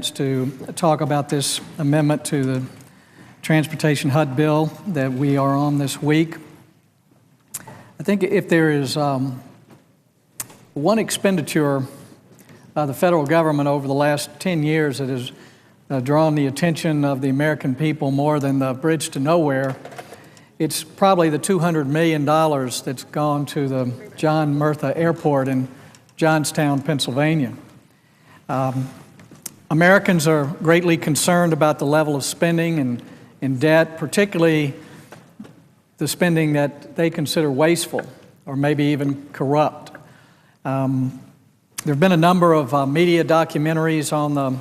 To talk about this amendment to the Transportation HUD bill that we are on this week. I think if there is one expenditure by the federal government over the last 10 years that has drawn the attention of the American people more than the bridge to nowhere, it's probably the $200 million that's gone to the John Murtha Airport in Johnstown, Pennsylvania. Americans are greatly concerned about the level of spending and debt, particularly the spending that they consider wasteful or maybe even corrupt. There have been a number of media documentaries on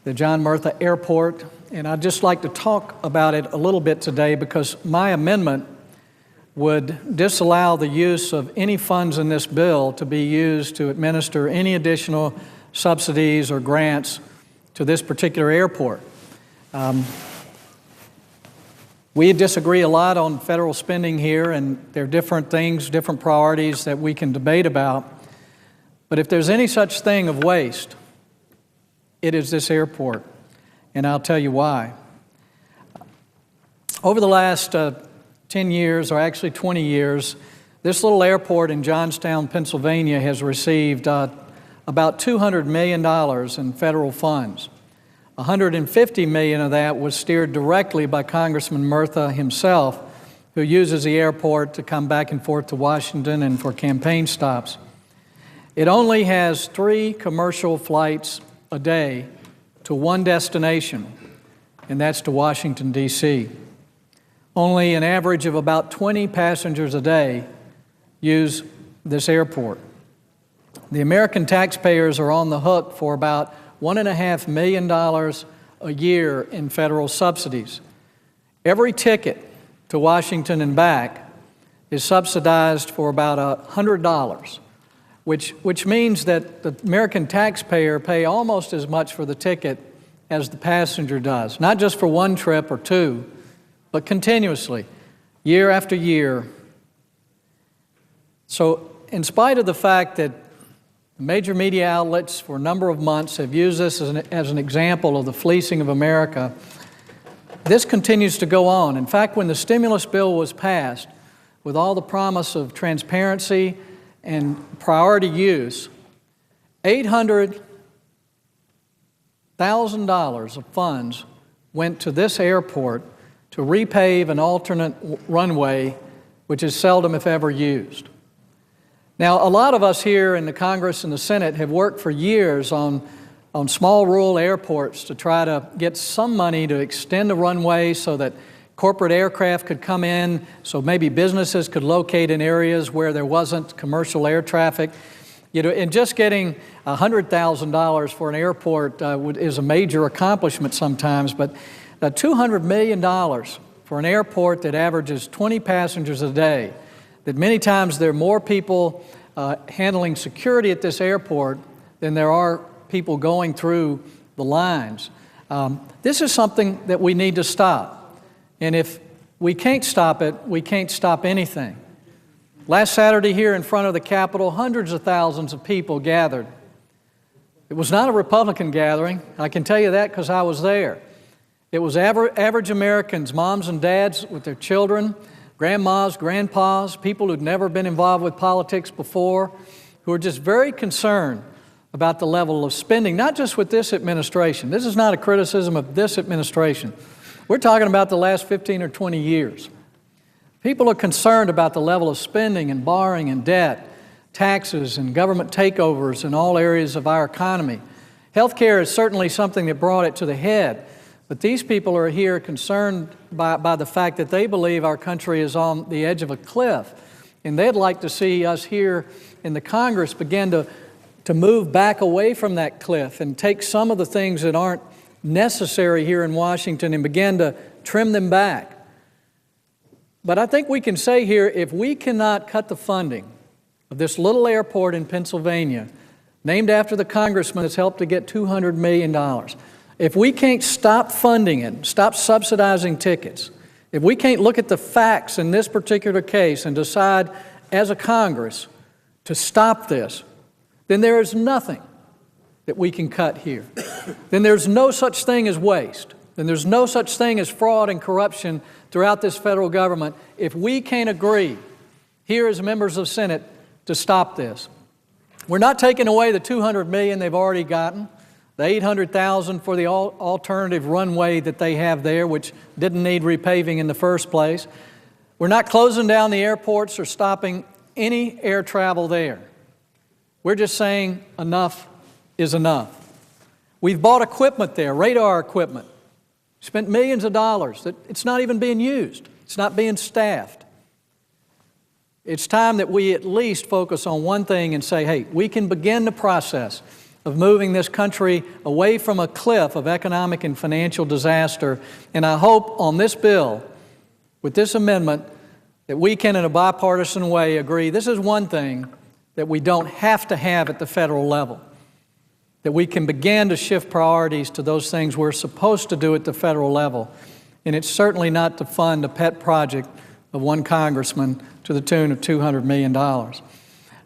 the John Murtha Airport, and I'd just like to talk about it a little bit today because my amendment would disallow the use of any funds in this bill to be used to administer any additional subsidies or grants to this particular airport. We disagree a lot on federal spending here, and there are different things, different priorities that we can debate about. But if there's any such thing of waste, it is this airport, and I'll tell you why. Over the last 10 years, or actually 20 years, this little airport in Johnstown, Pennsylvania has received about $200 million in federal funds. $150 million of that was steered directly by Congressman Murtha himself, who uses the airport to come back and forth to Washington and for campaign stops. It only has 3 commercial flights a day to one destination, and that's to Washington, D.C. Only an average of about 20 passengers a day use this airport. The American taxpayers are on the hook for about $1.5 million a year in federal subsidies. Every ticket to Washington and back is subsidized for about $100, which means that the American taxpayer pay almost as much for the ticket as the passenger does, not just for one trip or two, but continuously, year after year. So in spite of the fact that major media outlets for a number of months have used this as an example of the fleecing of America, this continues to go on. In fact, when the stimulus bill was passed, with all the promise of transparency and priority use, $800,000 of funds went to this airport to repave an alternate runway, which is seldom, if ever, used. Now, a lot of us here in the Congress and the Senate have worked for years on small rural airports to try to get some money to extend the runway so that corporate aircraft could come in, so maybe businesses could locate in areas where there wasn't commercial air traffic. You know, and just getting $100,000 for an airport is a major accomplishment sometimes, but $200 million for an airport that averages 20 passengers a day, that many times there are more people handling security at this airport than there are people going through the lines. This is something that we need to stop. And if we can't stop it, we can't stop anything. Last Saturday here in front of the Capitol, hundreds of thousands of people gathered. It was not a Republican gathering. I can tell you that because I was there. It was average Americans, moms and dads with their children, grandmas, grandpas, people who'd never been involved with politics before, who are just very concerned about the level of spending, not just with this administration. This is not a criticism of this administration. We're talking about the last 15 or 20 years. People are concerned about the level of spending and borrowing and debt, taxes and government takeovers in all areas of our economy. Healthcare is certainly something that brought it to the head. But these people are here concerned by the fact that they believe our country is on the edge of a cliff. And they'd like to see us here in the Congress begin to move back away from that cliff and take some of the things that aren't necessary here in Washington and begin to trim them back. But I think we can say here, if we cannot cut the funding of this little airport in Pennsylvania, named after the congressman that's helped to get $200 million, if we can't stop funding it, stop subsidizing tickets, if we can't look at the facts in this particular case and decide as a Congress to stop this, then there is nothing that we can cut here, then there's no such thing as waste. Then there's no such thing as fraud and corruption throughout this federal government if we can't agree here as members of the Senate to stop this. We're not taking away the $200 million they've already gotten, the $800,000 for the alternative runway that they have there, which didn't need repaving in the first place. We're not closing down the airports or stopping any air travel there. We're just saying enough is enough. We've bought equipment there, radar equipment, spent millions of dollars that it's not even being used. It's not being staffed. It's time that we at least focus on one thing and say, hey, we can begin the process of moving this country away from a cliff of economic and financial disaster. And I hope on this bill, with this amendment, that we can, in a bipartisan way, agree this is one thing that we don't have to have at the federal level, that we can begin to shift priorities to those things we're supposed to do at the federal level. And it's certainly not to fund a pet project of one congressman to the tune of $200 million.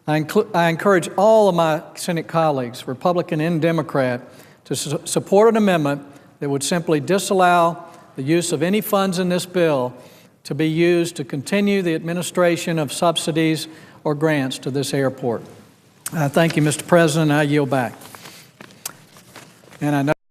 I encourage all of my Senate colleagues, Republican and Democrat, to support an amendment that would simply disallow the use of any funds in this bill to be used to continue the administration of subsidies or grants to this airport. Thank you, Mr. President. I yield back. And I know